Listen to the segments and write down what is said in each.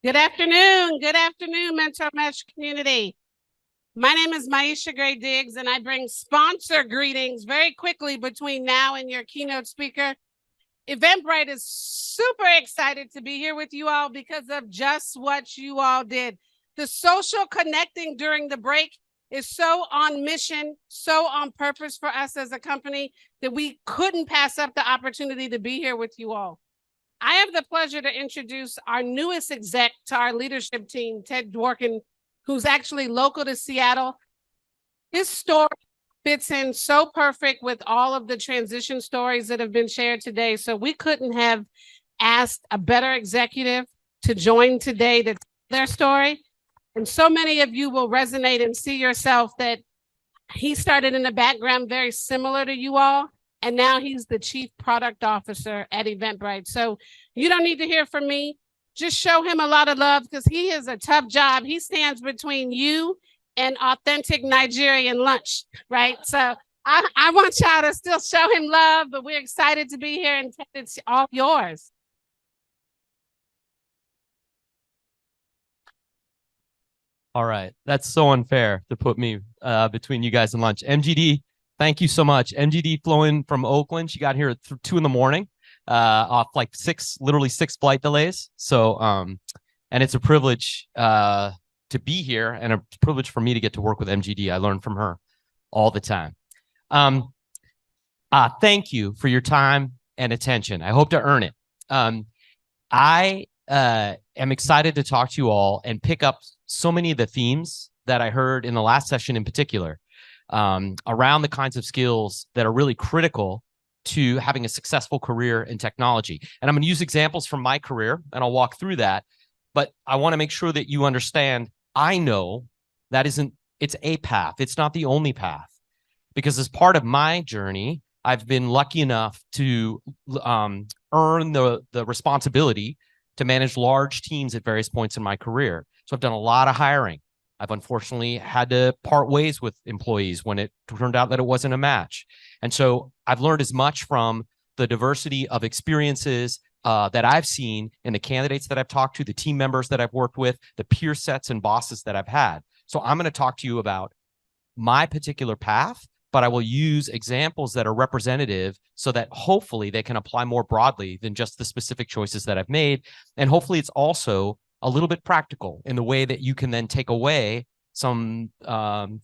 Good afternoon, Mentor Mesh community. My name is Maisha Gray Diggs, and I bring sponsor greetings very quickly between now and your keynote speaker. Eventbrite is super excited to be here with you all because of just what you all did. The social connecting during the break is so on mission, so on purpose for us as a company that we couldn't pass up the opportunity to be here with you all. I have the pleasure to introduce our newest exec to our leadership team, Ted Dworkin, who's actually local to Seattle. His story fits in so perfect with all of the transition stories that have been shared today. So we couldn't have asked a better executive to join today to tell their story. And so many of you will resonate and see yourself that he started in a background very similar to you all. And now he's the chief product officer at Eventbrite. So you don't need to hear from me. Just show him a lot of love because he is a tough job. He stands between you and authentic Nigerian lunch, right? So I want y'all to still show him love, but we're excited to be here, and it's all yours. All right. That's so unfair to put me between you guys and lunch. MGD, thank you so much. MGD flew from Oakland. She got here at 2 in the morning off like literally six flight delays. So, and it's a privilege to be here and a privilege for me to get to work with MGD. I learn from her all the time. Thank you for your time and attention. I hope to earn it. I am excited to talk to you all and pick up so many of the themes that I heard in the last session in particular around the kinds of skills that are really critical to having a successful career in technology. And I'm going to use examples from my career and I'll walk through that. But I want to make sure that you understand, I know that it's a path. It's not the only path. Because as part of my journey, I've been lucky enough to earn the responsibility to manage large teams at various points in my career. So I've done a lot of hiring. I've unfortunately had to part ways with employees when it turned out that it wasn't a match. And so I've learned as much from the diversity of experiences that I've seen in the candidates that I've talked to, the team members that I've worked with, the peer sets and bosses that I've had. So I'm going to talk to you about my particular path, but I will use examples that are representative so that hopefully they can apply more broadly than just the specific choices that I've made. And hopefully it's also a little bit practical in the way that you can then take away some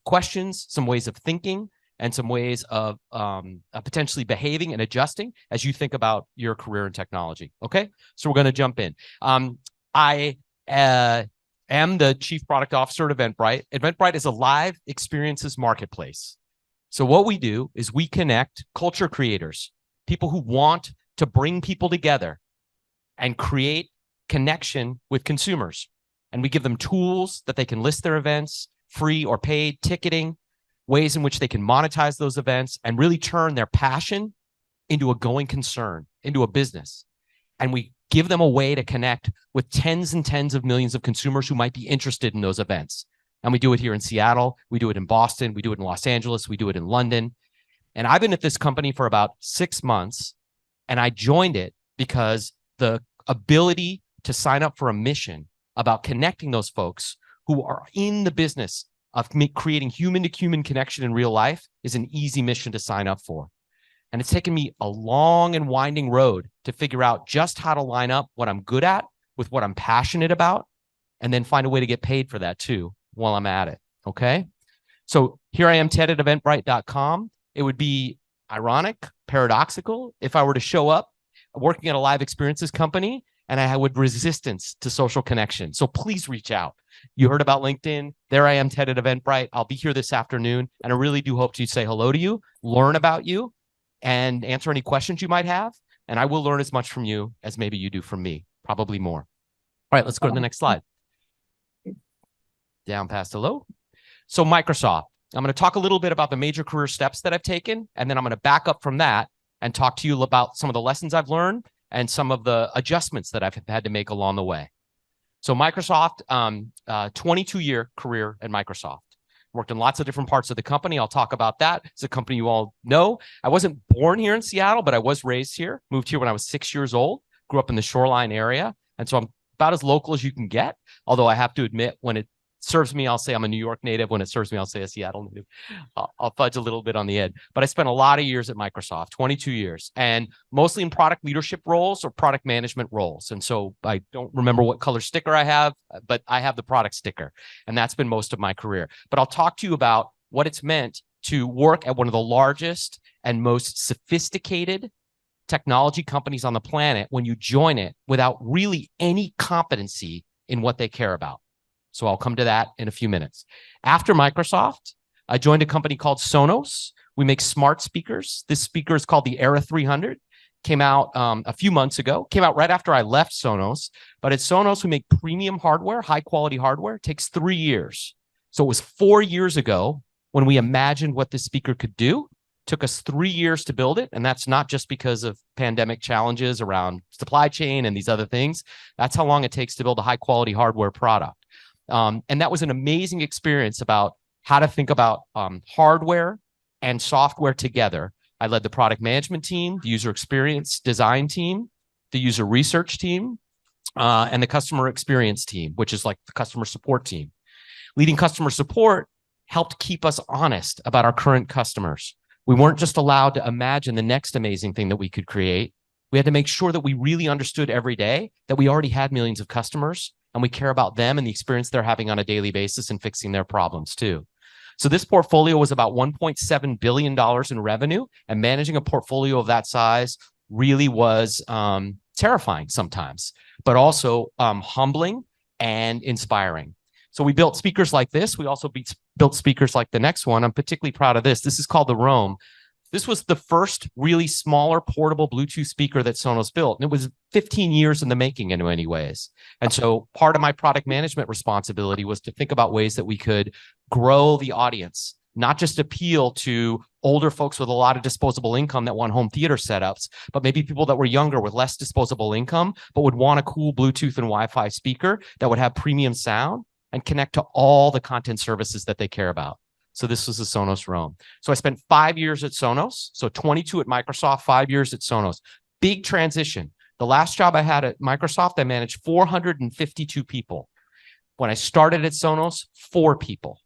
questions, some ways of thinking, and some ways of potentially behaving and adjusting as you think about your career in technology. Okay, so we're going to jump in. I am the Chief Product Officer at Eventbrite. Eventbrite is a live experiences marketplace. So what we do is we connect culture creators, people who want to bring people together and create connection with consumers. And we give them tools that they can list their events, free or paid, ticketing, ways in which they can monetize those events and really turn their passion into a going concern, into a business. And we give them a way to connect with tens and tens of millions of consumers who might be interested in those events. And we do it here in Seattle. We do it in Boston. We do it in Los Angeles. We do it in London. And I've been at this company for about 6 months. And I joined it because the ability to sign up for a mission about connecting those folks who are in the business of creating human-to-human connection in real life is an easy mission to sign up for. And it's taken me a long and winding road to figure out just how to line up what I'm good at with what I'm passionate about, and then find a way to get paid for that too while I'm at it, okay? So here I am, Ted at Eventbrite.com. It would be ironic, paradoxical, if I were to show up working at a live experiences company and I would resistance to social connection. So please reach out. You heard about LinkedIn. There I am, Ted at Eventbrite. I'll be here this afternoon, and I really do hope to say hello to you, learn about you, and answer any questions you might have. And I will learn as much from you as maybe you do from me, probably more. All right, let's go to the next slide. Down past hello. So Microsoft. I'm going to talk a little bit about the major career steps that I've taken, and then I'm going to back up from that and talk to you about some of the lessons I've learned and some of the adjustments that I've had to make along the way. So Microsoft, 22-year career at Microsoft. Worked in lots of different parts of the company. I'll talk about that. It's a company you all know. I wasn't born here in Seattle, but I was raised here. Moved here when I was 6 years old. Grew up in the Shoreline area. And so I'm about as local as you can get. Although I have to admit, when it serves me, I'll say I'm a New York native. When it serves me, I'll say a Seattle native. I'll fudge a little bit on the end. But I spent a lot of years at Microsoft, 22 years, and mostly in product leadership roles or product management roles. And so I don't remember what color sticker I have, but I have the product sticker. And that's been most of my career. But I'll talk to you about what it's meant to work at one of the largest and most sophisticated technology companies on the planet when you join it without really any competency in what they care about. So I'll come to that in a few minutes. After Microsoft, I joined a company called Sonos. We make smart speakers. This speaker is called the Era 300. Came out a few months ago. Came out right after I left Sonos. But at Sonos, we make premium hardware, high quality hardware. It takes 3 years. So it was 4 years ago when we imagined what this speaker could do. Took us 3 years to build it. And that's not just because of pandemic challenges around supply chain and these other things. That's how long it takes to build a high quality hardware product. And that was an amazing experience about how to think about hardware and software together. I led the product management team, the user experience design team, the user research team, and the customer experience team, which is like the customer support team. Leading customer support helped keep us honest about our current customers. We weren't just allowed to imagine the next amazing thing that we could create. We had to make sure that we really understood every day that we already had millions of customers and we care about them and the experience they're having on a daily basis and fixing their problems too. So this portfolio was about $1.7 billion in revenue, and managing a portfolio of that size really was terrifying sometimes, but also humbling and inspiring. So we built speakers like this. We also built speakers like the next one. I'm particularly proud of this. This is called the Roam. This was the first really smaller portable Bluetooth speaker that Sonos built. And it was 15 years in the making in many ways. And so part of my product management responsibility was to think about ways that we could grow the audience, not just appeal to older folks with a lot of disposable income that want home theater setups, but maybe people that were younger with less disposable income, but would want a cool Bluetooth and Wi-Fi speaker that would have premium sound and connect to all the content services that they care about. So this was the Sonos Roam. So I spent 5 years at Sonos. So 22 at Microsoft, 5 years at Sonos. Big transition. The last job I had at Microsoft, I managed 452 people. When I started at Sonos, 4 people.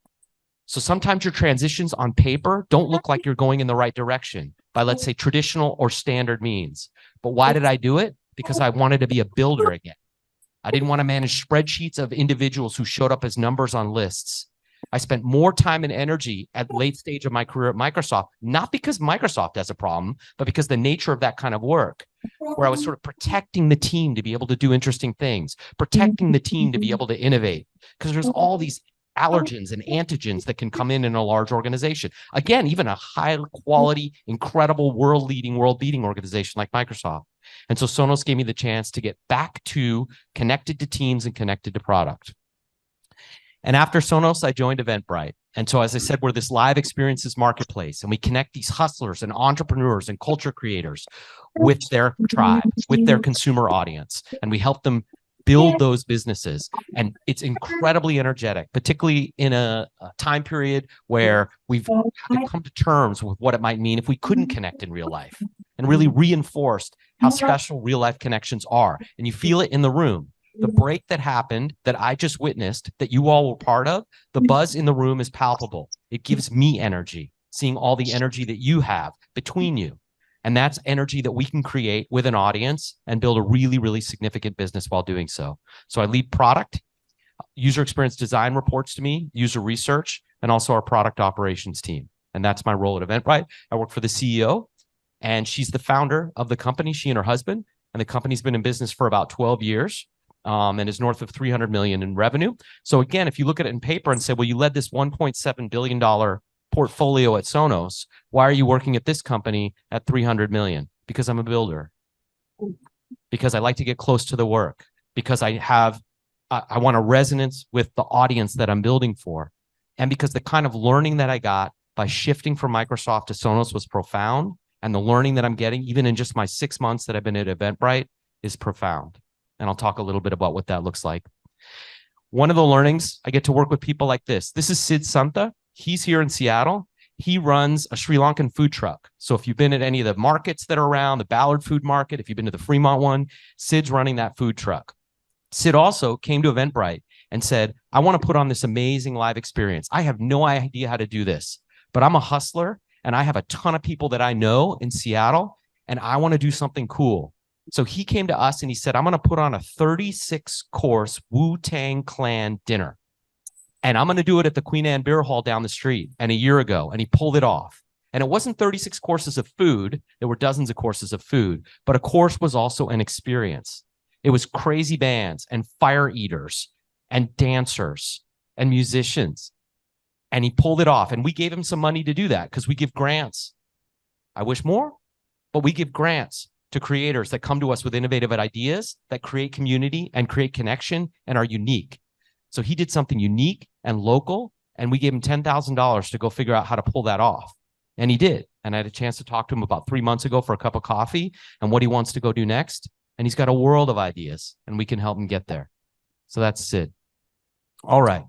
So sometimes your transitions on paper don't look like you're going in the right direction by, let's say, traditional or standard means. But why did I do it? Because I wanted to be a builder again. I didn't want to manage spreadsheets of individuals who showed up as numbers on lists. I spent more time and energy at late stage of my career at Microsoft, not because Microsoft has a problem, but because the nature of that kind of work, where I was sort of protecting the team to be able to do interesting things, protecting the team to be able to innovate, because there's all these allergens and antigens that can come in a large organization. Again, even a high quality, incredible, world-leading organization like Microsoft. And so Sonos gave me the chance to get back to connected to teams and connected to product. And after Sonos, I joined Eventbrite. And so, as I said, we're this live experiences marketplace, and we connect these hustlers and entrepreneurs and culture creators with their tribe, with their consumer audience, and we help them build those businesses. And it's incredibly energetic, particularly in a time period where we've had to come to terms with what it might mean if we couldn't connect in real life, and really reinforced how special real life connections are. And you feel it in the room. The break that happened that I just witnessed, that you all were part of, the buzz in the room is palpable. It gives me energy, seeing all the energy that you have between you. And that's energy that we can create with an audience and build a really, really significant business while doing so. So I lead product, user experience design reports to me, user research, and also our product operations team. And that's my role at Eventbrite. I work for the CEO, and she's the founder of the company, she and her husband. And the company's been in business for about 12 years. And is north of 300 million in revenue. So again, if you look at it in paper and say, well, you led this $1.7 billion portfolio at Sonos, why are you working at this company at 300 million? Because I'm a builder. Because I like to get close to the work. Because I want a resonance with the audience that I'm building for. And because the kind of learning that I got by shifting from Microsoft to Sonos was profound. And the learning that I'm getting, even in just my 6 months that I've been at Eventbrite, is profound. And I'll talk a little bit about what that looks like. One of the learnings, I get to work with people like this. This is Sid Santa. He's here in Seattle. He runs a Sri Lankan food truck. So if you've been at any of the markets that are around, the Ballard Food Market, if you've been to the Fremont one, Sid's running that food truck. Sid also came to Eventbrite and said, I want to put on this amazing live experience. I have no idea how to do this, but I'm a hustler and I have a ton of people that I know in Seattle and I want to do something cool. So he came to us and he said, I'm going to put on a 36-course Wu-Tang Clan dinner. And I'm going to do it at the Queen Anne Beer Hall down the street. And a year ago, and he pulled it off. And it wasn't 36 courses of food. There were dozens of courses of food, but a course was also an experience. It was crazy bands and fire eaters and dancers and musicians. And he pulled it off. And we gave him some money to do that because we give grants. I wish more, but we give grants to creators that come to us with innovative ideas that create community and create connection and are unique. So he did something unique and local, and we gave him $10,000 to go figure out how to pull that off. And he did. And I had a chance to talk to him about 3 months ago for a cup of coffee and what he wants to go do next. And he's got a world of ideas, and we can help him get there. So that's Sid. All right.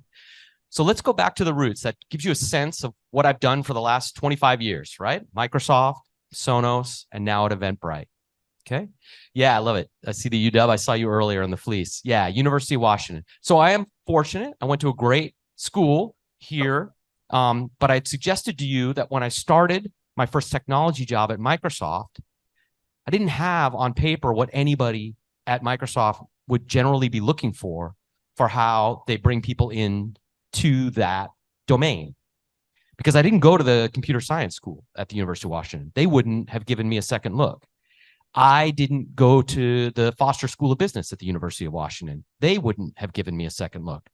So let's go back to the roots. That gives you a sense of what I've done for the last 25 years, right? Microsoft, Sonos, and now at Eventbrite. Okay. Yeah, I love it. I see the UW. I saw you earlier in the fleece. Yeah, University of Washington. So I am fortunate. I went to a great school here, but I had suggested to you that when I started my first technology job at Microsoft, I didn't have on paper what anybody at Microsoft would generally be looking for how they bring people in to that domain. Because I didn't go to the computer science school at the University of Washington. They wouldn't have given me a second look. I didn't go to the Foster School of Business at the University of Washington. They wouldn't have given me a second look.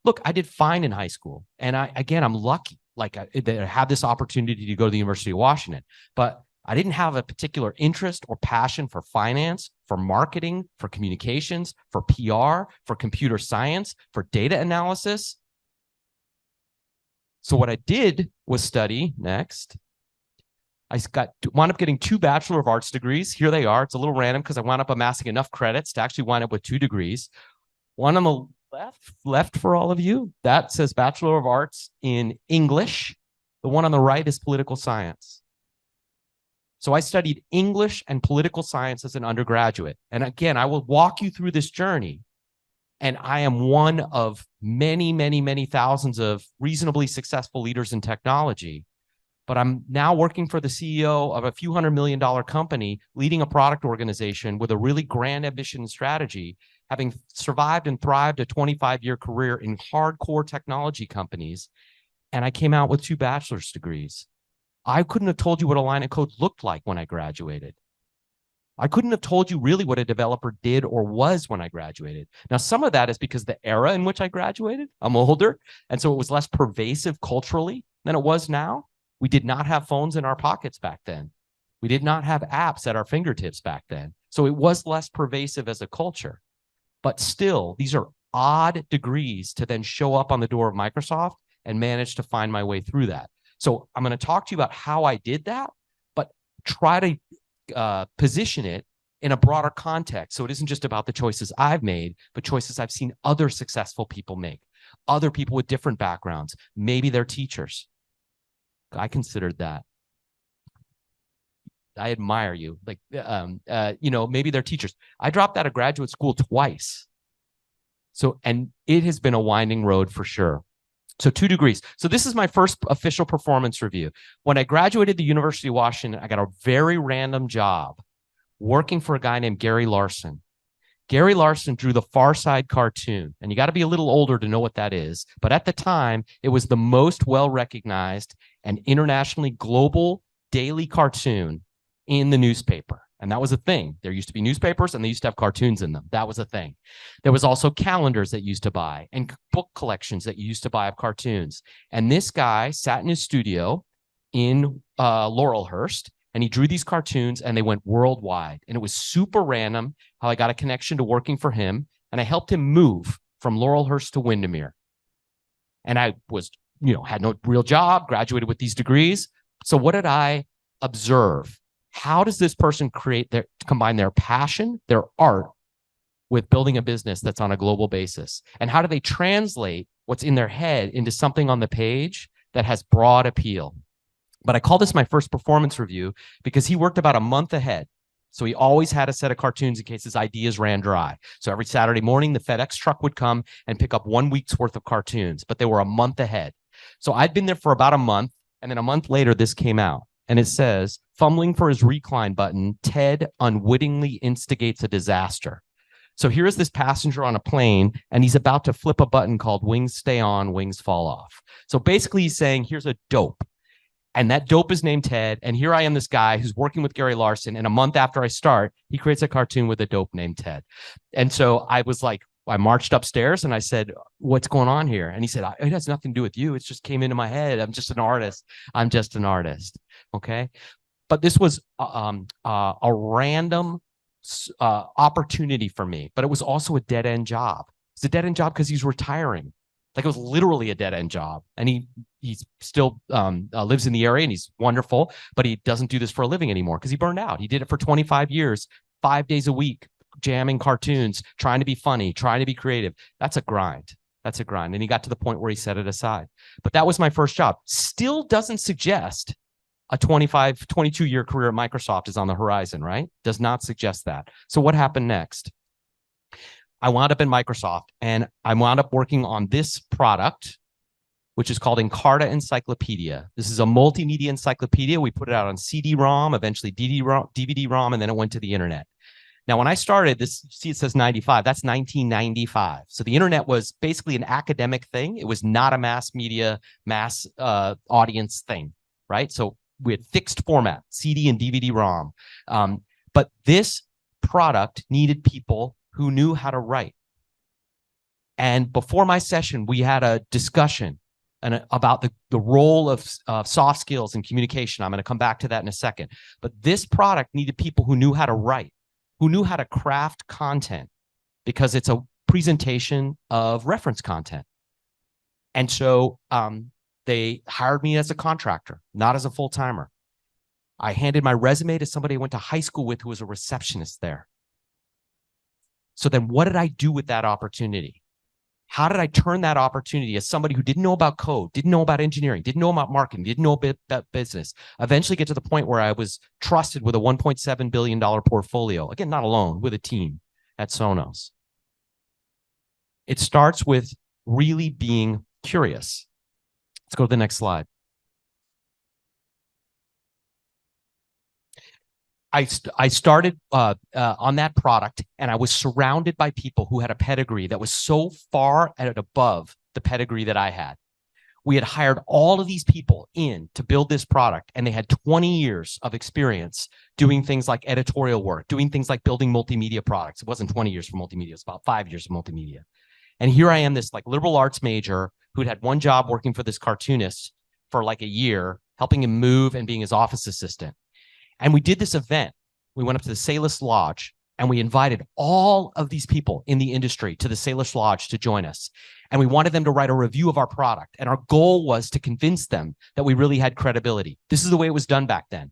Look, I did fine in high school. And I'm lucky, that I had this opportunity to go to the University of Washington. But I didn't have a particular interest or passion for finance, for marketing, for communications, for PR, for computer science, for data analysis. So what I did was study next. I wound up getting 2 Bachelor of Arts degrees. Here they are. It's a little random because I wound up amassing enough credits to actually wind up with 2 degrees. One on the left for all of you, that says Bachelor of Arts in English. The one on the right is political science. So I studied English and political science as an undergraduate. And again, I will walk you through this journey. And I am one of many, many, many thousands of reasonably successful leaders in technology. But I'm now working for the CEO of a few $100 million company, leading a product organization with a really grand ambition and strategy, having survived and thrived a 25-year career in hardcore technology companies. And I came out with 2 bachelor's degrees. I couldn't have told you what a line of code looked like when I graduated. I couldn't have told you really what a developer did or was when I graduated. Now, some of that is because the era in which I graduated, I'm older, and so it was less pervasive culturally than it was now. We did not have phones in our pockets back then. We did not have apps at our fingertips back then. So it was less pervasive as a culture. But still, these are odd degrees to then show up on the door of Microsoft and manage to find my way through that. So I'm going to talk to you about how I did that, but try to position it in a broader context. So it isn't just about the choices I've made, but choices I've seen other successful people make, other people with different backgrounds. Maybe they're teachers. I considered that. I admire you. Maybe they're teachers. I dropped out of graduate school twice. So, and it has been a winding road for sure. So 2 degrees. So this is my first official performance review. When I graduated the University of Washington, I got a very random job working for a guy named Gary Larson. Gary Larson drew the Far Side cartoon, and you got to be a little older to know what that is. But at the time, it was the most well-recognized and internationally global daily cartoon in the newspaper. And that was a thing. There used to be newspapers and they used to have cartoons in them. That was a thing. There was also calendars that you used to buy and book collections that you used to buy of cartoons. And this guy sat in his studio in Laurelhurst, and he drew these cartoons and they went worldwide. And it was super random how I got a connection to working for him. And I helped him move from Laurelhurst to Windermere. And I was, had no real job, graduated with these degrees. So what did I observe? How does this person combine their passion, their art, with building a business that's on a global basis? And how do they translate what's in their head into something on the page that has broad appeal? But I call this my first performance review because he worked about a month ahead. So he always had a set of cartoons in case his ideas ran dry. So every Saturday morning, the FedEx truck would come and pick up 1 week's worth of cartoons, but they were a month ahead. So I'd been there for about a month, and then a month later, this came out. And it says, fumbling for his recline button, Ted unwittingly instigates a disaster. So here is this passenger on a plane, and he's about to flip a button called wings stay on, wings fall off. So basically he's saying, here's a dope. And that dope is named Ted. And here I am, this guy who's working with Gary Larson. And a month after I start, he creates a cartoon with a dope named Ted. And so I was like, I marched upstairs and I said, what's going on here? And he said, it has nothing to do with you. It just came into my head. I'm just an artist. I'm just an artist. Okay. But this was a random opportunity for me, but it was also a dead end job. It's a dead end job because he's retiring. Like, it was literally a dead end job. And he's still lives in the area and he's wonderful, but he doesn't do this for a living anymore because he burned out. He did it for 25 years, 5 days a week, jamming cartoons, trying to be funny, trying to be creative. That's a grind. That's a grind. And he got to the point where he set it aside. But that was my first job. Still doesn't suggest a 25, 22-year career at Microsoft is on the horizon, right? Does not suggest that. So what happened next? I wound up in Microsoft and I wound up working on this product, which is called Encarta Encyclopedia. This is a multimedia encyclopedia. We put it out on CD-ROM, eventually DVD-ROM, and then it went to the internet. Now, when I started this, see, it says 95. That's 1995. So the internet was basically an academic thing. It was not a mass media, mass audience thing, right? So we had fixed format, CD and DVD-ROM. But this product needed people who knew how to write. And before my session, we had a discussion about the role of soft skills and communication. I'm going to come back to that in a second. But this product needed people who knew how to write, who knew how to craft content, because it's a presentation of reference content. And so they hired me as a contractor, not as a full-timer. I handed my resume to somebody I went to high school with who was a receptionist there. So then what did I do with that opportunity? How did I turn that opportunity as somebody who didn't know about code, didn't know about engineering, didn't know about marketing, didn't know about business, eventually get to the point where I was trusted with a $1.7 billion portfolio? Again, not alone, with a team at Sonos. It starts with really being curious. Let's go to the next slide. I started on that product, and I was surrounded by people who had a pedigree that was so far and above the pedigree that I had. We had hired all of these people in to build this product, and they had 20 years of experience doing things like editorial work, doing things like building multimedia products. It wasn't 20 years for multimedia, it was about 5 years of multimedia. And here I am, this like liberal arts major who'd had one job working for this cartoonist for like a year, helping him move and being his office assistant. And we did this event. We went up to the Salus Lodge and we invited all of these people in the industry to the Salus Lodge to join us. And we wanted them to write a review of our product. And our goal was to convince them that we really had credibility. This is the way it was done back then.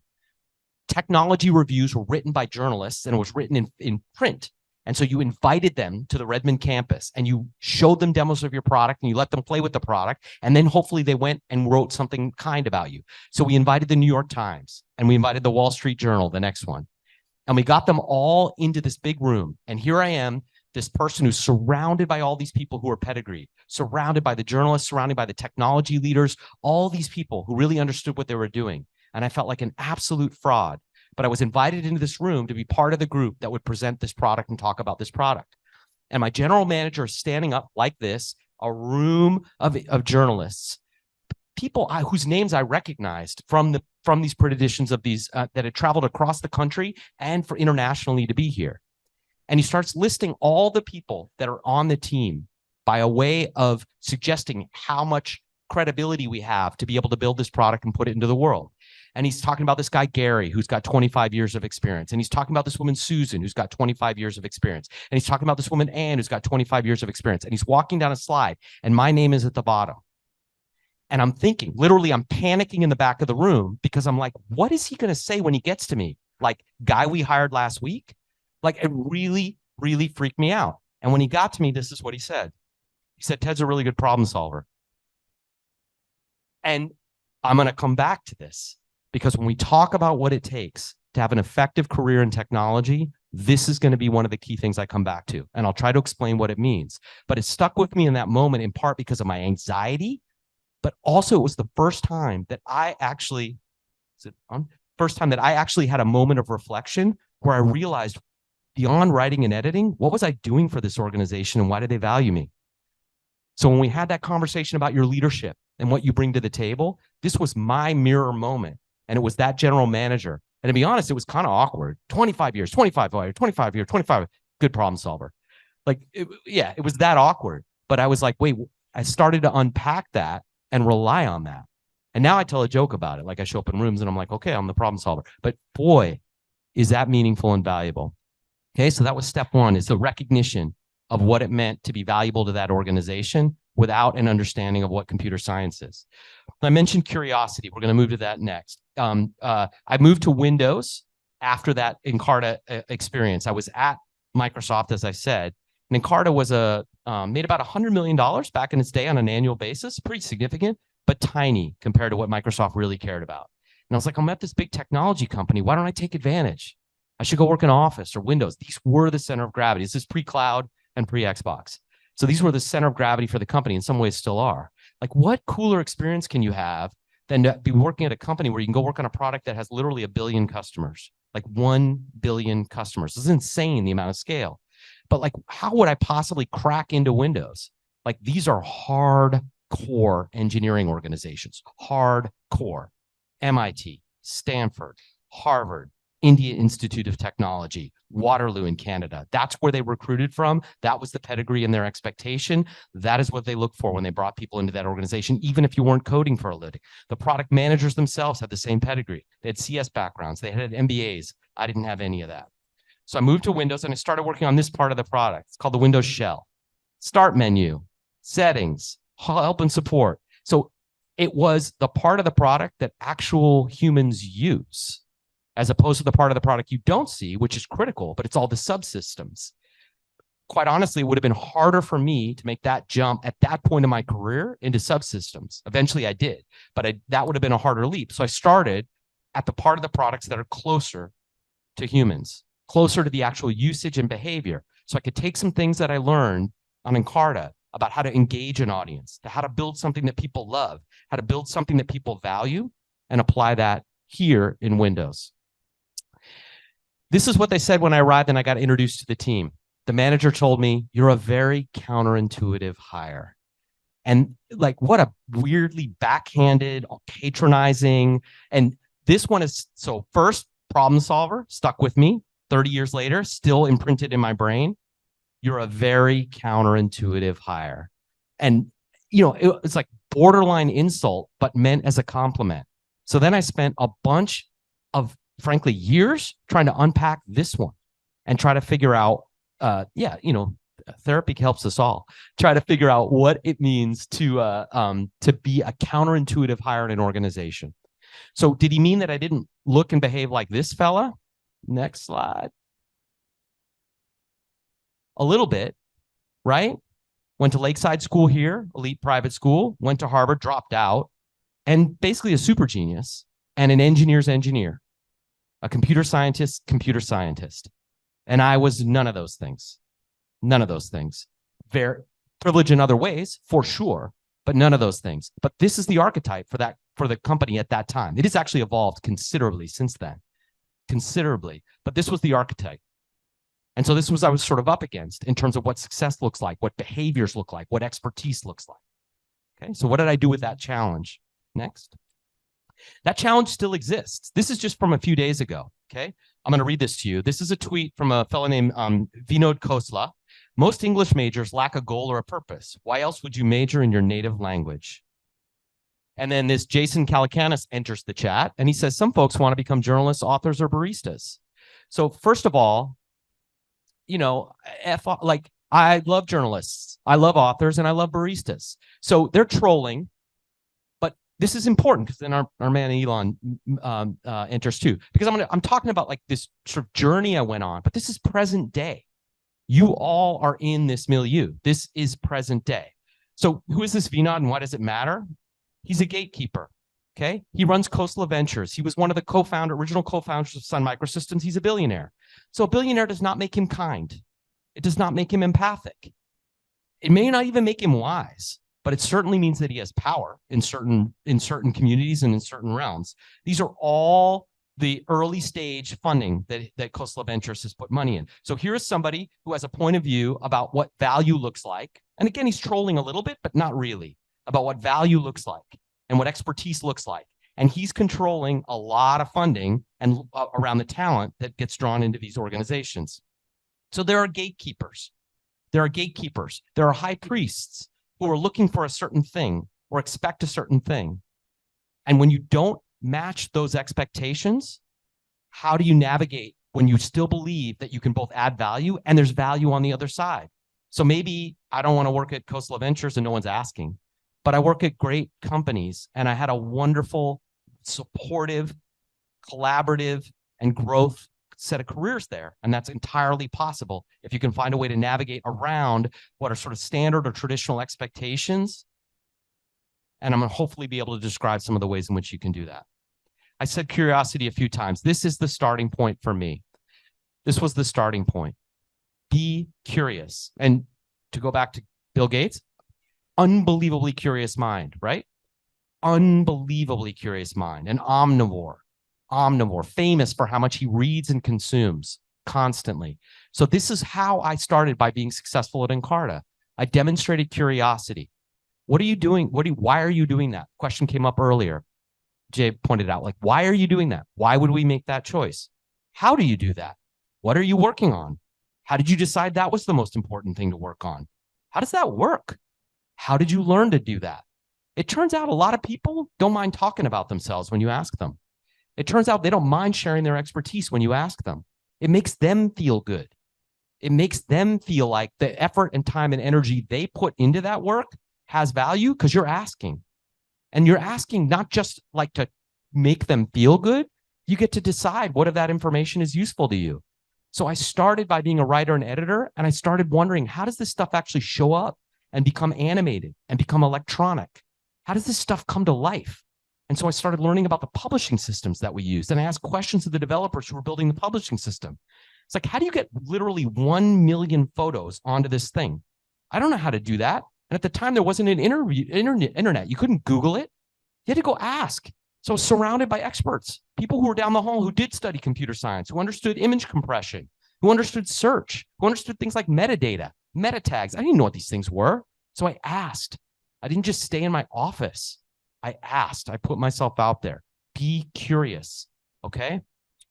Technology reviews were written by journalists and it was written in print. And so you invited them to the Redmond campus and you showed them demos of your product and you let them play with the product. And then hopefully they went and wrote something kind about you. So we invited the New York Times and we invited the Wall Street Journal, the next one. And we got them all into this big room. And here I am, this person who's surrounded by all these people who are pedigreed, surrounded by the journalists, surrounded by the technology leaders, all these people who really understood what they were doing. And I felt like an absolute fraud. But I was invited into this room to be part of the group that would present this product and talk about this product. And my general manager is standing up like this, a room of journalists, people whose names I recognized from these print editions of these that had traveled across the country and for internationally to be here. And he starts listing all the people that are on the team by a way of suggesting how much credibility we have to be able to build this product and put it into the world. And he's talking about this guy, Gary, who's got 25 years of experience. And he's talking about this woman, Susan, who's got 25 years of experience. And he's talking about this woman, Anne, who's got 25 years of experience. And he's walking down a slide and my name is at the bottom. And I'm thinking, literally, I'm panicking in the back of the room because I'm like, what is he going to say when he gets to me? Like, guy we hired last week? Like, it really, really freaked me out. And when he got to me, this is what he said. He said, Ted's a really good problem solver. And I'm going to come back to this because when we talk about what it takes to have an effective career in technology, this is going to be one of the key things I come back to. And I'll try to explain what it means. But it stuck with me in that moment, in part because of my anxiety, but also it was the first time that I actually, had a moment of reflection where I realized, beyond writing and editing, what was I doing for this organization and why did they value me? So when we had that conversation about your leadership and what you bring to the table, this was my mirror moment. And it was that general manager. And to be honest, it was kind of awkward. 25 years, 25 years, 25 years, 25, good problem solver. It was that awkward. But I was like, wait, I started to unpack that and rely on that. And now I tell a joke about it. Like I show up in rooms and I'm like, okay, I'm the problem solver. But boy, is that meaningful and valuable. Okay, so that was step one, is the recognition of what it meant to be valuable to that organization without an understanding of what computer science is. I mentioned curiosity. We're going to move to that next. I moved to Windows after that Encarta experience. I was at Microsoft, as I said, and Encarta was made about $100 million back in its day on an annual basis, pretty significant, but tiny compared to what Microsoft really cared about. And I was like, I'm at this big technology company. Why don't I take advantage? I should go work in Office or Windows. These were the center of gravity. This is pre-cloud and pre-Xbox. So these were the center of gravity for the company, in some ways still are. Like, what cooler experience can you have than to be working at a company where you can go work on a product that has literally 1 billion customers, like 1 billion customers. This is insane, the amount of scale. But like, how would I possibly crack into Windows? Like, these are hardcore engineering organizations, hardcore. MIT, Stanford, Harvard, India Institute of Technology, Waterloo in Canada. That's where they recruited from. That was the pedigree and their expectation. That is what they looked for when they brought people into that organization, even if you weren't coding for a living. The product managers themselves had the same pedigree. They had CS backgrounds. They had MBAs. I didn't have any of that. So I moved to Windows and I started working on this part of the product. It's called the Windows Shell. Start menu, settings, help and support. So it was the part of the product that actual humans use, as opposed to the part of the product you don't see, which is critical, but it's all the subsystems. Quite honestly, it would have been harder for me to make that jump at that point in my career into subsystems. Eventually I did, but that would have been a harder leap. So I started at the part of the products that are closer to humans, closer to the actual usage and behavior. So I could take some things that I learned on Encarta about how to engage an audience, to how to build something that people love, how to build something that people value, and apply that here in Windows. This is what they said when I arrived and I got introduced to the team. The manager told me, "You're a very counterintuitive hire." And like, what a weirdly backhanded, patronizing. And this one is, so first, problem solver, stuck with me 30 years later, still imprinted in my brain. You're a very counterintuitive hire. And, it's like borderline insult, but meant as a compliment. So then I spent a bunch of, frankly, years trying to unpack this one and try to figure out, therapy helps us all. Try to figure out what it means to be a counterintuitive hire in an organization. So did he mean that I didn't look and behave like this fella? Next slide. A little bit, right? Went to Lakeside School here, elite private school, went to Harvard, dropped out, and basically a super genius and an engineer's engineer, a computer scientist. And I was none of those things. None of those things. Very privileged in other ways, for sure, but none of those things. But this is the archetype for the company at that time. It has actually evolved considerably since then. Considerably. But this was the archetype. And so this was I was sort of up against in terms of what success looks like, what behaviors look like, what expertise looks like. Okay, so what did I do with that challenge? Next. That challenge still exists. This is just from a few days ago. Okay, I'm going to read this to you. This is a tweet from a fellow named Vinod Khosla. Most English majors lack a goal or a purpose. Why else would you major in your native language? And then this Jason Calacanis enters the chat and he says, some folks want to become journalists, authors, or baristas. So first of all, I love journalists, I love authors, and I love baristas. So they're trolling, but this is important because then our man Elon enters too. Because I'm talking about like this sort of journey I went on, but this is present day. You all are in this milieu. This is present day. So who is this Vinod and why does it matter? He's a gatekeeper. Okay. He runs Coastal Ventures. He was one of the original co-founders of Sun Microsystems. He's a billionaire. So a billionaire does not make him kind. It does not make him empathic. It may not even make him wise, but it certainly means that he has power in certain communities and in certain realms. These are all the early stage funding that Coastal Ventures has put money in. So here is somebody who has a point of view about what value looks like. And again, he's trolling a little bit, but not really, about what value looks like and what expertise looks like. And he's controlling a lot of funding and around the talent that gets drawn into these organizations. So there are gatekeepers. There are high priests who are looking for a certain thing or expect a certain thing. And when you don't match those expectations, how do you navigate when you still believe that you can both add value and there's value on the other side? So maybe I don't want to work at Coastal Ventures and no one's asking, but I work at great companies and I had a wonderful, supportive, collaborative, and growth set of careers there. And that's entirely possible if you can find a way to navigate around what are sort of standard or traditional expectations. And I'm going to hopefully be able to describe some of the ways in which you can do that. I said curiosity a few times. This is the starting point for me. This was the starting point. Be curious. And to go back to Bill Gates, unbelievably curious mind, right? Unbelievably curious mind, an omnivore, famous for how much he reads and consumes constantly. So this is how I started by being successful at Encarta. I demonstrated curiosity. What are you doing? Why are you doing that? Question came up earlier. Jay pointed out, like, why are you doing that? Why would we make that choice? How do you do that? What are you working on? How did you decide that was the most important thing to work on? How does that work? How did you learn to do that? It turns out a lot of people don't mind talking about themselves when you ask them. It turns out they don't mind sharing their expertise when you ask them. It makes them feel good. It makes them feel like the effort and time and energy they put into that work has value because you're asking. And you're asking not just like to make them feel good. You get to decide what of that information is useful to you. So I started by being a writer and editor, and I started wondering, how does this stuff actually show up and become animated and become electronic? How does this stuff come to life? And so I started learning about the publishing systems that we used. And I asked questions of the developers who were building the publishing system. It's like, how do you get literally 1 million photos onto this thing? I don't know how to do that. And at the time, there wasn't an internet. You couldn't Google it. You had to go ask. So I was surrounded by experts, people who were down the hall who did study computer science, who understood image compression, who understood search, who understood things like metadata, meta tags. I didn't know what these things were. So I asked. I didn't just stay in my office. I asked. I put myself out there. Be curious, okay?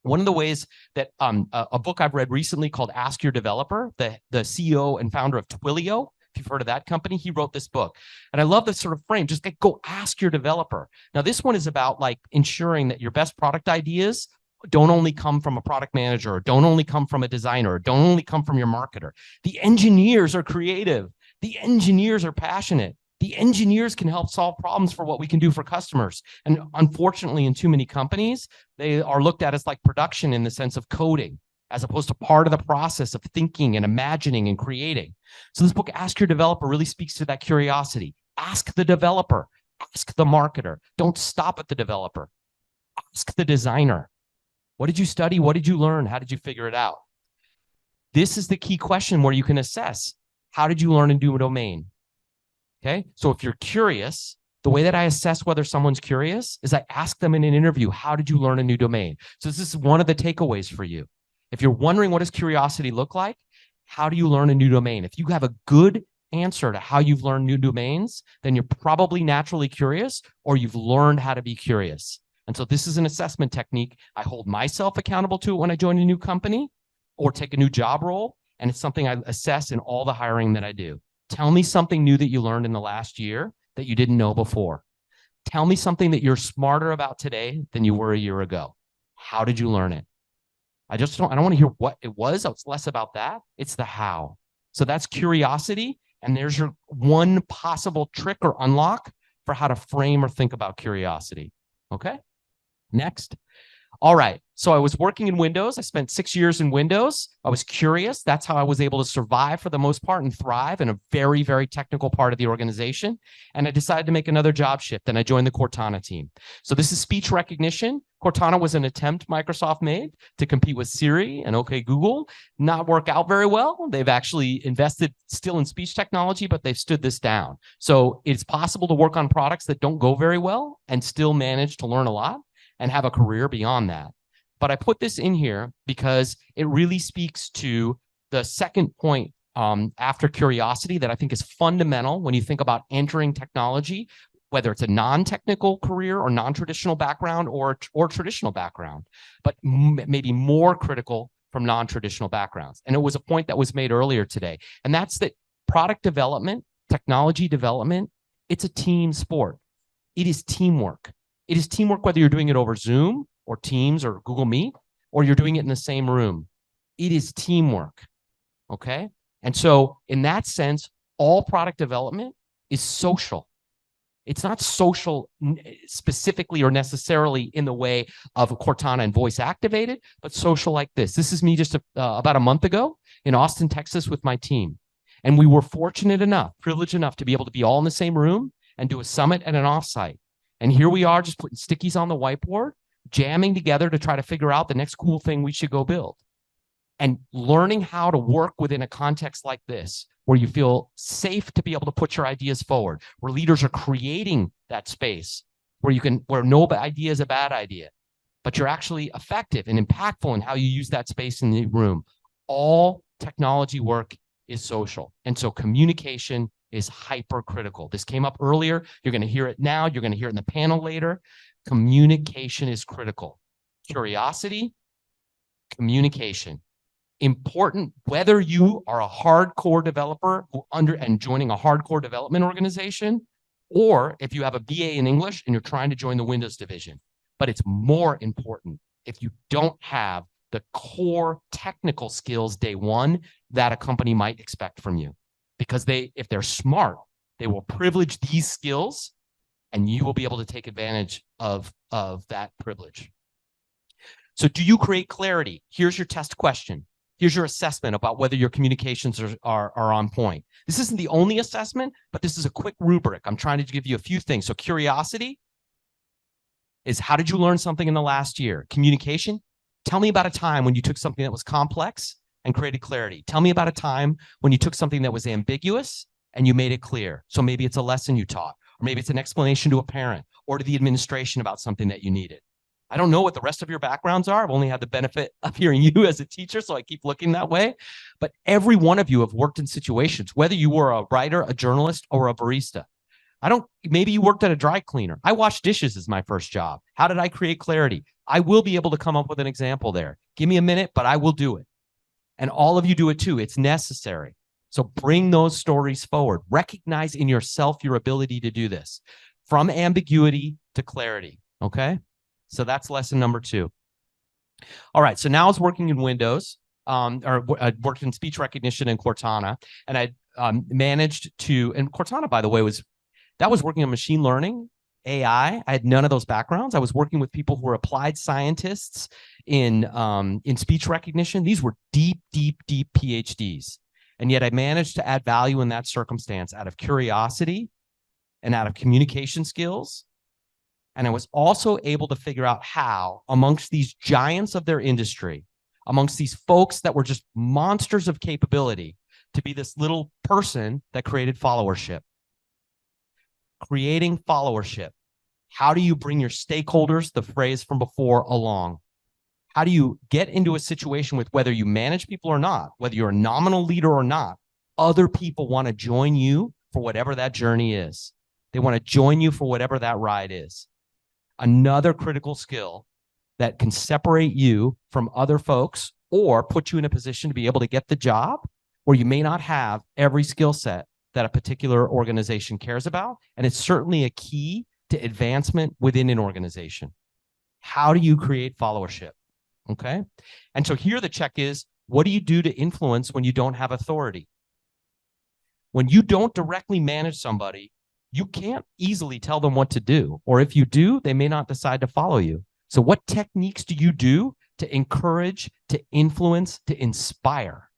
One of the ways that a book I've read recently called Ask Your Developer, the CEO and founder of Twilio, if you've heard of that company, he wrote this book. And I love this sort of frame. Just go ask your developer. Now, this one is about like ensuring that your best product ideas don't only come from a product manager, or don't only come from a designer, or don't only come from your marketer. The engineers are creative. The engineers are passionate. The engineers can help solve problems for what we can do for customers. And unfortunately, in too many companies, they are looked at as like production in the sense of coding, as opposed to part of the process of thinking and imagining and creating. So this book, Ask Your Developer, really speaks to that curiosity. Ask the developer, ask the marketer. Don't stop at the developer. Ask the designer. What did you study? What did you learn? How did you figure it out? This is the key question where you can assess, how did you learn a new domain? Okay, so if you're curious, the way that I assess whether someone's curious is I ask them in an interview, how did you learn a new domain? So this is one of the takeaways for you. If you're wondering what does curiosity look like, how do you learn a new domain? If you have a good answer to how you've learned new domains, then you're probably naturally curious or you've learned how to be curious. And so this is an assessment technique. I hold myself accountable to it when I join a new company or take a new job role. And it's something I assess in all the hiring that I do. Tell me something new that you learned in the last year that you didn't know before. Tell me something that you're smarter about today than you were a year ago. How did you learn it? I don't want to hear what it was. It's less about that. It's the how. So that's curiosity. And there's your one possible trick or unlock for how to frame or think about curiosity. Okay. Next. All right. So I was working in Windows. I spent 6 years in Windows. I was curious. That's how I was able to survive for the most part and thrive in a very, very technical part of the organization. And I decided to make another job shift, and I joined the Cortana team. So this is speech recognition. Cortana was an attempt Microsoft made to compete with Siri and OK Google. Not work out very well. They've actually invested still in speech technology, but they've stood this down. So it's possible to work on products that don't go very well and still manage to learn a lot and have a career beyond that. But I put this in here because it really speaks to the second point after curiosity that I think is fundamental when you think about entering technology, whether it's a non-technical career or non-traditional background or traditional background, but maybe more critical from non-traditional backgrounds. And it was a point that was made earlier today. And that's that product development, technology development, it's a team sport. It is teamwork. It is teamwork whether you're doing it over Zoom or Teams or Google Meet, or you're doing it in the same room. It is teamwork, okay? And so in that sense, all product development is social. It's not social specifically or necessarily in the way of Cortana and voice activated, but social like this. This is me just about a month ago in Austin, Texas with my team. And we were fortunate enough, privileged enough to be able to be all in the same room and do a summit and an offsite. And here we are just putting stickies on the whiteboard, jamming together to try to figure out the next cool thing we should go build. And learning how to work within a context like this, where you feel safe to be able to put your ideas forward, where leaders are creating that space, where no idea is a bad idea, but you're actually effective and impactful in how you use that space in the room. All technology work is social. And so communication is hypercritical. This came up earlier. You're going to hear it now. You're going to hear it in the panel later. Communication is critical. Curiosity, communication. Important whether you are a hardcore developer and joining a hardcore development organization, or if you have a BA in English and you're trying to join the Windows division. But it's more important if you don't have the core technical skills day one that a company might expect from you. Because if they're smart, they will privilege these skills and you will be able to take advantage of that privilege. So do you create clarity? Here's your test question. Here's your assessment about whether your communications are on point. This isn't the only assessment, but this is a quick rubric. I'm trying to give you a few things. So curiosity is how did you learn something in the last year? Communication, tell me about a time when you took something that was complex and created clarity. Tell me about a time when you took something that was ambiguous and you made it clear. So maybe it's a lesson you taught, or maybe it's an explanation to a parent or to the administration about something that you needed. I don't know what the rest of your backgrounds are. I've only had the benefit of hearing you as a teacher, so I keep looking that way. But every one of you have worked in situations, whether you were a writer, a journalist, or a barista. Maybe you worked at a dry cleaner. I washed dishes as my first job. How did I create clarity? I will be able to come up with an example there. Give me a minute, but I will do it. And all of you do it too. It's necessary. So bring those stories forward. Recognize in yourself your ability to do this from ambiguity to clarity. Okay. So that's lesson number 2. All right. So now I was working in Windows, or I worked in speech recognition in Cortana, and I managed to, and Cortana, by the way, was working on machine learning, AI. I had none of those backgrounds. I was working with people who were applied scientists in speech recognition. These were deep PhDs. And yet I managed to add value in that circumstance out of curiosity and out of communication skills. And I was also able to figure out how, amongst these giants of their industry, amongst these folks that were just monsters of capability, to be this little person that created followership. Creating followership. How do you bring your stakeholders, the phrase from before, along? How do you get into a situation with whether you manage people or not, whether you're a nominal leader or not, other people want to join you for whatever that journey is. They want to join you for whatever that ride is. Another critical skill that can separate you from other folks or put you in a position to be able to get the job where you may not have every skill set that a particular organization cares about. And it's certainly a key to advancement within an organization. How do you create followership? Okay. And so here the check is, what do you do to influence when you don't have authority? When you don't directly manage somebody, you can't easily tell them what to do. Or if you do, they may not decide to follow you. So what techniques do you do to encourage, to influence, to inspire?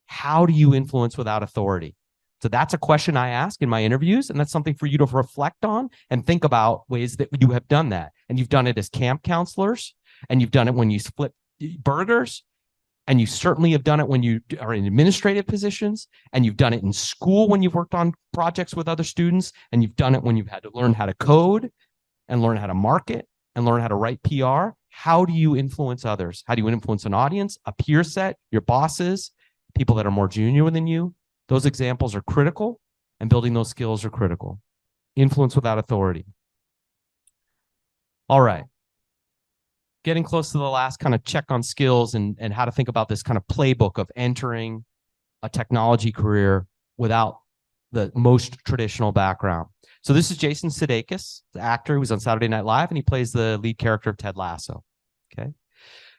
How do you influence without authority? So that's a question I ask in my interviews, and that's something for you to reflect on and think about ways that you have done that. And you've done it as camp counselors, and you've done it when you flip burgers, and you certainly have done it when you are in administrative positions, and you've done it in school when you've worked on projects with other students, and you've done it when you've had to learn how to code and learn how to market and learn how to write PR. How do you influence others? How do you influence an audience, a peer set, your bosses, people that are more junior than you? Those examples are critical, and building those skills are critical. Influence without authority. All right. Getting close to the last kind of check on skills and how to think about this kind of playbook of entering a technology career without the most traditional background. So this is Jason Sudeikis, the actor who was on Saturday Night Live, and he plays the lead character of Ted Lasso. Okay.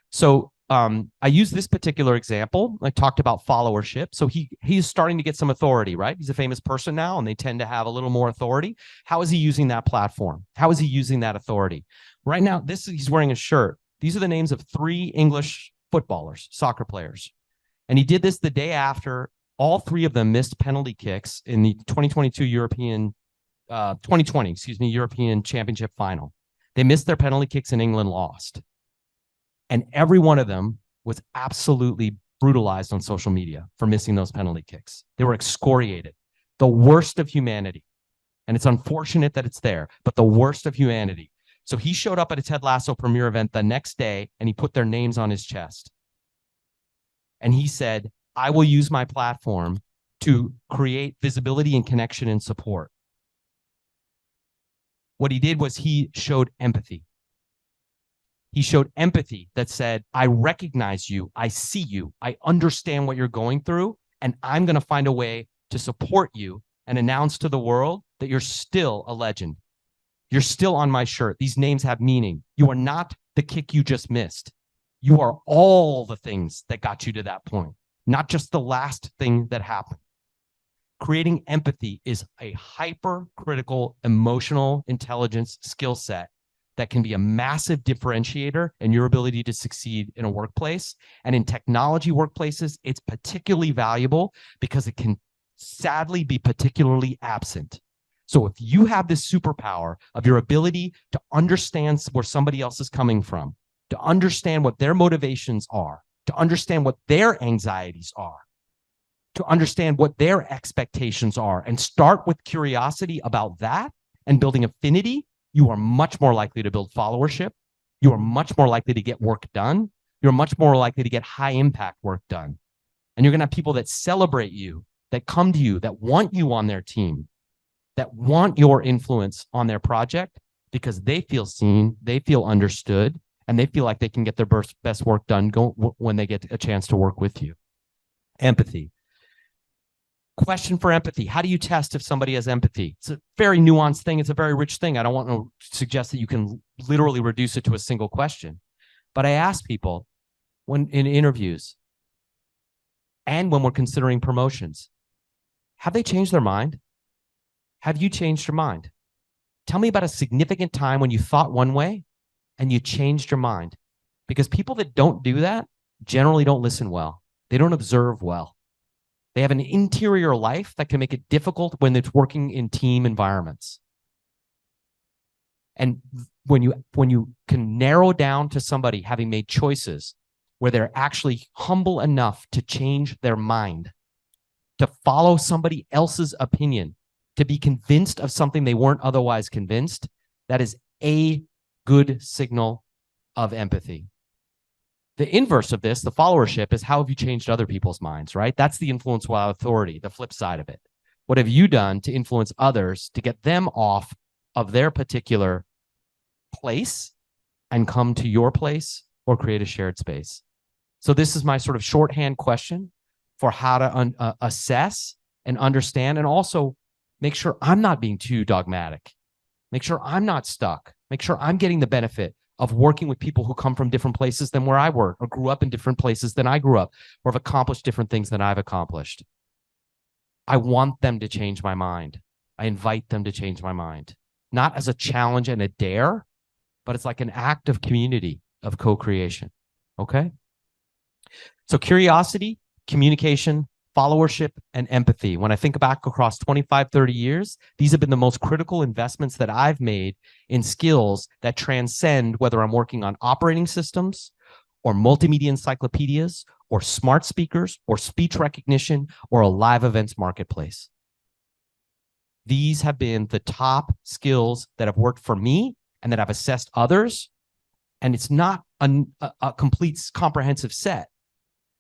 So I use this particular example. I talked about followership. So he's starting to get some authority, right? He's a famous person now, and they tend to have a little more authority. How is he using that platform? How is he using that authority? Right now, he's wearing a shirt. These are the names of 3 English footballers, soccer players. And he did this the day after all 3 of them missed penalty kicks in the 2020 European Championship final. They missed their penalty kicks and England lost. And every one of them was absolutely brutalized on social media for missing those penalty kicks. They were excoriated. The worst of humanity. And it's unfortunate that it's there, but the worst of humanity. So he showed up at a Ted Lasso premiere event the next day, and he put their names on his chest. And he said, I will use my platform to create visibility and connection and support. What he did was he showed empathy. He showed empathy that said, I recognize you, I see you, I understand what you're going through, and I'm going to find a way to support you and announce to the world that you're still a legend. You're still on my shirt. These names have meaning. You are not the kick you just missed. You are all the things that got you to that point, not just the last thing that happened. Creating empathy is a hyper-critical emotional intelligence skill set that can be a massive differentiator in your ability to succeed in a workplace. And in technology workplaces, it's particularly valuable because it can sadly be particularly absent. So if you have this superpower of your ability to understand where somebody else is coming from, to understand what their motivations are, to understand what their anxieties are, to understand what their expectations are, and start with curiosity about that and building affinity, you are much more likely to build followership. You are much more likely to get work done. You're much more likely to get high impact work done. And you're going to have people that celebrate you, that come to you, that want you on their team, that want your influence on their project because they feel seen, they feel understood, and they feel like they can get their best work done when they get a chance to work with you. Empathy. Question for empathy. How do you test if somebody has empathy? It's a very nuanced thing. It's a very rich thing. I don't want to suggest that you can literally reduce it to a single question. But I ask people when in interviews and when we're considering promotions, have they changed their mind? Have you changed your mind? Tell me about a significant time when you thought one way and you changed your mind. Because people that don't do that generally don't listen well. They don't observe well. They have an interior life that can make it difficult when it's working in team environments. And when you can narrow down to somebody having made choices where they're actually humble enough to change their mind, to follow somebody else's opinion, to be convinced of something they weren't otherwise convinced, that is a good signal of empathy. The inverse of this, the followership, is how have you changed other people's minds, right? That's the influence without authority, the flip side of it. What have you done to influence others to get them off of their particular place and come to your place or create a shared space? So this is my sort of shorthand question for how to assess and understand, and also make sure I'm not being too dogmatic. Make sure I'm not stuck. Make sure I'm getting the benefit of working with people who come from different places than where I work, or grew up in different places than I grew up, or have accomplished different things than I've accomplished. I want them to change my mind. I invite them to change my mind, not as a challenge and a dare, but it's like an act of community, of co-creation. Okay? So curiosity, communication, followership, and empathy. When I think back across 25, 30 years, these have been the most critical investments that I've made in skills that transcend whether I'm working on operating systems or multimedia encyclopedias or smart speakers or speech recognition or a live events marketplace. These have been the top skills that have worked for me and that I've assessed others. And it's not a complete comprehensive set,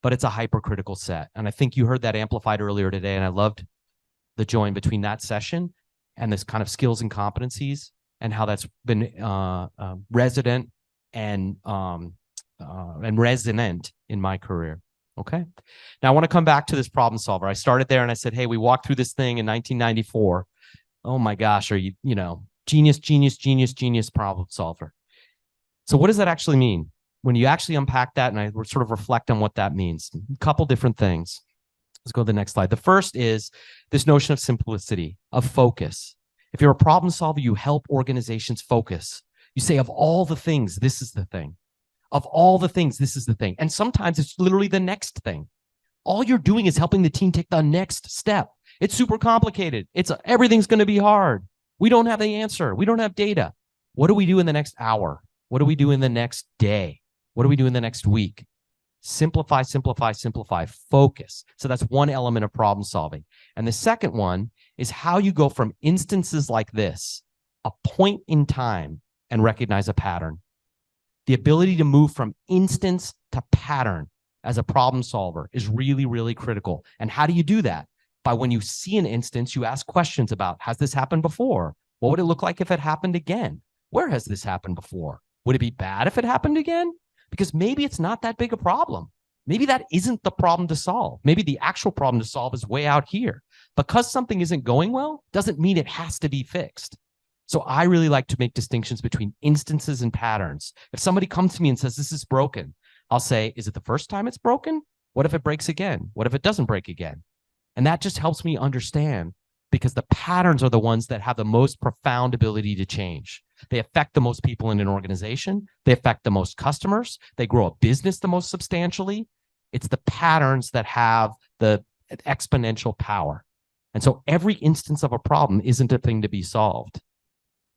but it's a hypercritical set. And I think you heard that amplified earlier today, and I loved the join between that session and this kind of skills and competencies and how that's been resident and resonant in my career. Okay. Now I want to come back to this problem solver. I started there and I said, hey, we walked through this thing in 1994. Oh my gosh, are you genius problem solver. So what does that actually mean? When you actually unpack that and I sort of reflect on what that means, a couple different things. Let's go to the next slide. The first is this notion of simplicity, of focus. If you're a problem solver, you help organizations focus. You say, of all the things, this is the thing. Of all the things, this is the thing. And sometimes it's literally the next thing. All you're doing is helping the team take the next step. It's super complicated. Everything's going to be hard. We don't have the answer. We don't have data. What do we do in the next hour? What do we do in the next day? What do we do in the next week? Simplify, simplify, simplify, focus. So that's one element of problem solving. And the second one is how you go from instances like this, a point in time, and recognize a pattern. The ability to move from instance to pattern as a problem solver is really, really critical. And how do you do that? By when you see an instance, you ask questions about, has this happened before? What would it look like if it happened again? Where has this happened before? Would it be bad if it happened again? Because maybe it's not that big a problem. Maybe that isn't the problem to solve. Maybe the actual problem to solve is way out here. Because something isn't going well doesn't mean it has to be fixed. So I really like to make distinctions between instances and patterns. If somebody comes to me and says, this is broken, I'll say, is it the first time it's broken? What if it breaks again? What if it doesn't break again? And that just helps me understand, because the patterns are the ones that have the most profound ability to change. They affect the most people in an organization. They affect the most customers. They grow a business the most substantially. It's the patterns that have the exponential power. And so every instance of a problem isn't a thing to be solved.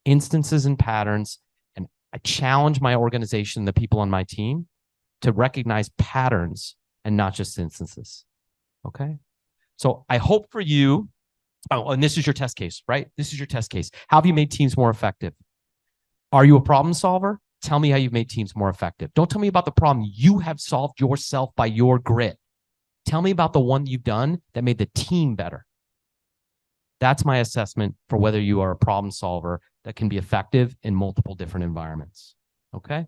Instances and patterns, and I challenge my organization, the people on my team, to recognize patterns and not just instances. Okay? So I hope for you, and this is your test case, right? This is your test case. How have you made teams more effective? Are you a problem solver? Tell me how you've made teams more effective. Don't tell me about the problem you have solved yourself by your grit. Tell me about the one you've done that made the team better. That's my assessment for whether you are a problem solver that can be effective in multiple different environments. Okay?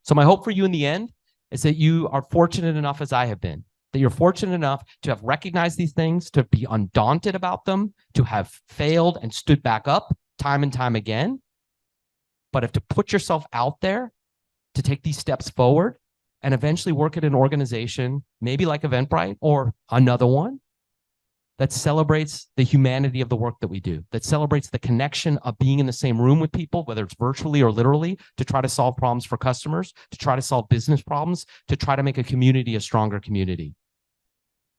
So my hope for you in the end is that you are fortunate enough, as I have been, that you're fortunate enough to have recognized these things, to be undaunted about them, to have failed and stood back up time and time again. But if to put yourself out there, to take these steps forward and eventually work at an organization, maybe like Eventbrite or another one, that celebrates the humanity of the work that we do, that celebrates the connection of being in the same room with people, whether it's virtually or literally, to try to solve problems for customers, to try to solve business problems, to try to make a community a stronger community.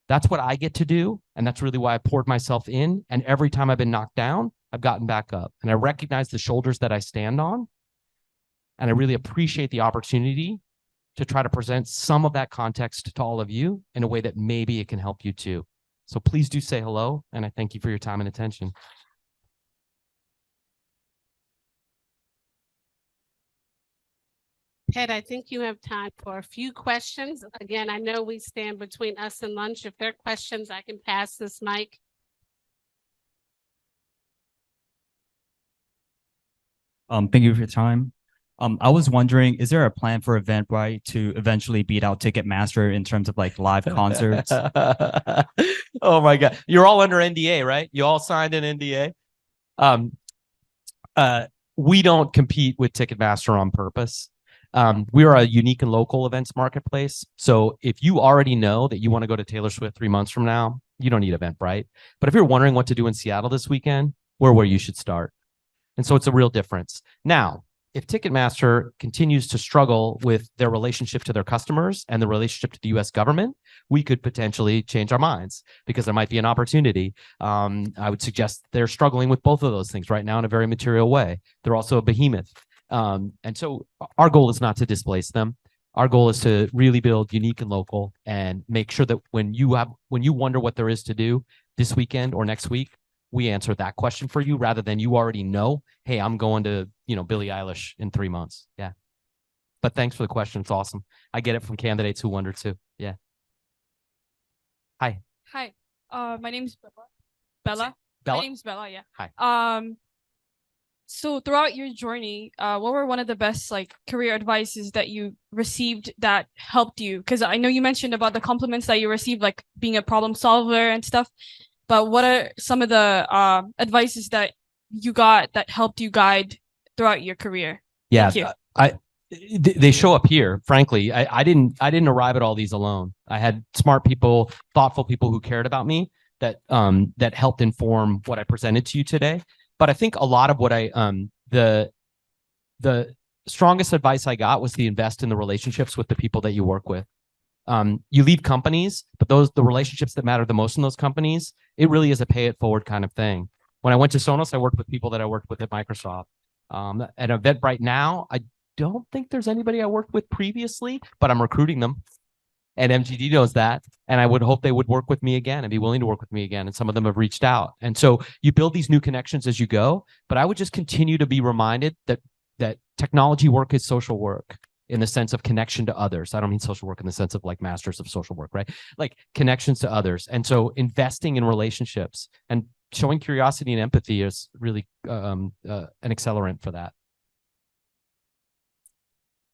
That's what I get to do. And that's really why I poured myself in. And every time I've been knocked down, I've gotten back up. And I recognize the shoulders that I stand on. And I really appreciate the opportunity to try to present some of that context to all of you in a way that maybe it can help you too. So please do say hello. And I thank you for your time and attention. Ted, I think you have time for a few questions. Again, I know we stand between us and lunch. If there are questions, I can pass this mic. Thank you for your time. I was wondering, is there a plan for Eventbrite to eventually beat out Ticketmaster in terms of like live concerts? Oh my God. You're all under NDA, right? You all signed an NDA. We don't compete with Ticketmaster on purpose. We are a unique and local events marketplace. So if you already know that you want to go to Taylor Swift 3 months from now, you don't need Eventbrite. But if you're wondering what to do in Seattle this weekend, we're where you should start. And so it's a real difference. Now, if Ticketmaster continues to struggle with their relationship to their customers and the relationship to the US government, we could potentially change our minds because there might be an opportunity. I would suggest they're struggling with both of those things right now in a very material way. They're also a behemoth. And so our goal is not to displace them. Our goal is to really build unique and local and make sure that when you wonder what there is to do this weekend or next week, we answer that question for you rather than you already know, hey, I'm going to, Billie Eilish in 3 months. Yeah. But thanks for the question. It's awesome. I get it from candidates who wonder too. Yeah. Hi. Hi. My name's Bella. Bella? My name's Bella, yeah. Hi. So throughout your journey, what were one of the best career advices that you received that helped you? Because I know you mentioned about the compliments that you received, like being a problem solver and stuff. But what are some of the advices that you got that helped you guide throughout your career? Yeah, Thank you. they show up here. Frankly, I didn't arrive at all these alone. I had smart people, thoughtful people who cared about me that helped inform what I presented to you today. But I think a lot of what the strongest advice I got was to invest in the relationships with the people that you work with. You leave companies, but the relationships that matter the most in those companies, it really is a pay it forward kind of thing. When I went to Sonos, I worked with people that I worked with at Microsoft. At Eventbrite now, I don't think there's anybody I worked with previously, but I'm recruiting them. And MGD knows that. And I would hope they would work with me again and be willing to work with me again. And some of them have reached out. And so you build these new connections as you go. But I would just continue to be reminded that technology work is social work in the sense of connection to others. I don't mean social work in the sense of like masters of social work, right? Like connections to others. And so investing in relationships and showing curiosity and empathy is really an accelerant for that.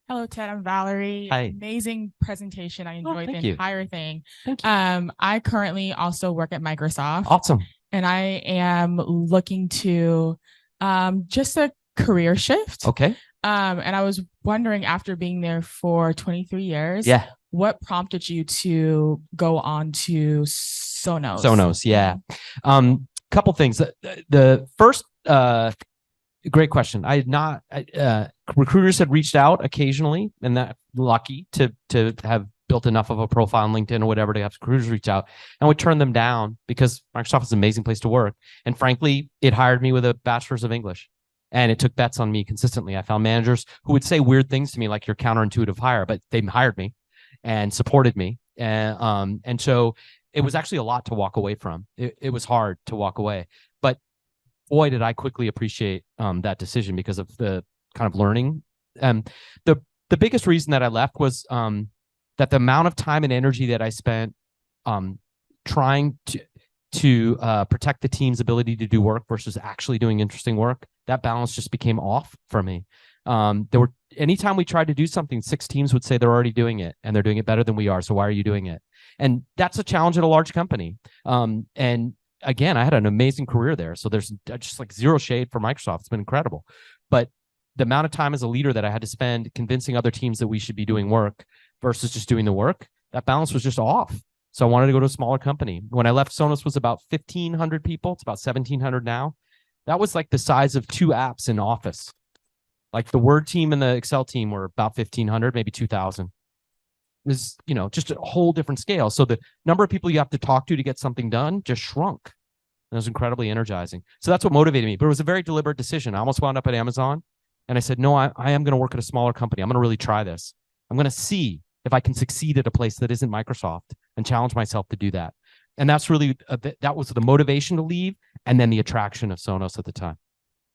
Hello, Ted. I'm Valerie. Hi. Amazing presentation. I enjoyed the thank you. entire thing. Thank you. I currently also work at Microsoft. Awesome. And I am looking to just a career shift. Okay. And I was wondering, after being there for 23 years, Yeah. what prompted you to go on to Sonos? Sonos, yeah. Couple things. The first, great question. I had not. Recruiters had reached out occasionally, and that lucky to have built enough of a profile on LinkedIn or whatever to have recruiters reach out, and would turn them down because Microsoft is an amazing place to work. And frankly, it hired me with a bachelor's of English, and it took bets on me consistently. I found managers who would say weird things to me like "you're counterintuitive hire," but they hired me and supported me, and so it was actually a lot to walk away from. It was hard to walk away, but boy, did I quickly appreciate that decision because of the kind of learning. The biggest reason that I left was that the amount of time and energy that I spent trying to protect the team's ability to do work versus actually doing interesting work, that balance just became off for me. Anytime we tried to do something, 6 teams would say they're already doing it and they're doing it better than we are. So why are you doing it? And that's a challenge at a large company. And again, I had an amazing career there. So there's just like zero shade for Microsoft. It's been incredible. But the amount of time as a leader that I had to spend convincing other teams that we should be doing work versus just doing the work, that balance was just off. So I wanted to go to a smaller company. When I left, Sonos was about 1,500 people. It's about 1,700 now. That was like the size of 2 apps in Office. Like the Word team and the Excel team were about 1,500, maybe 2,000. It was, just a whole different scale. So the number of people you have to talk to get something done just shrunk. And it was incredibly energizing. So that's what motivated me. But it was a very deliberate decision. I almost wound up at Amazon. And I said, no, I am going to work at a smaller company. I'm going to really try this. I'm going to see if I can succeed at a place that isn't Microsoft and challenge myself to do that. And that's really, that was the motivation to leave and then the attraction of Sonos at the time.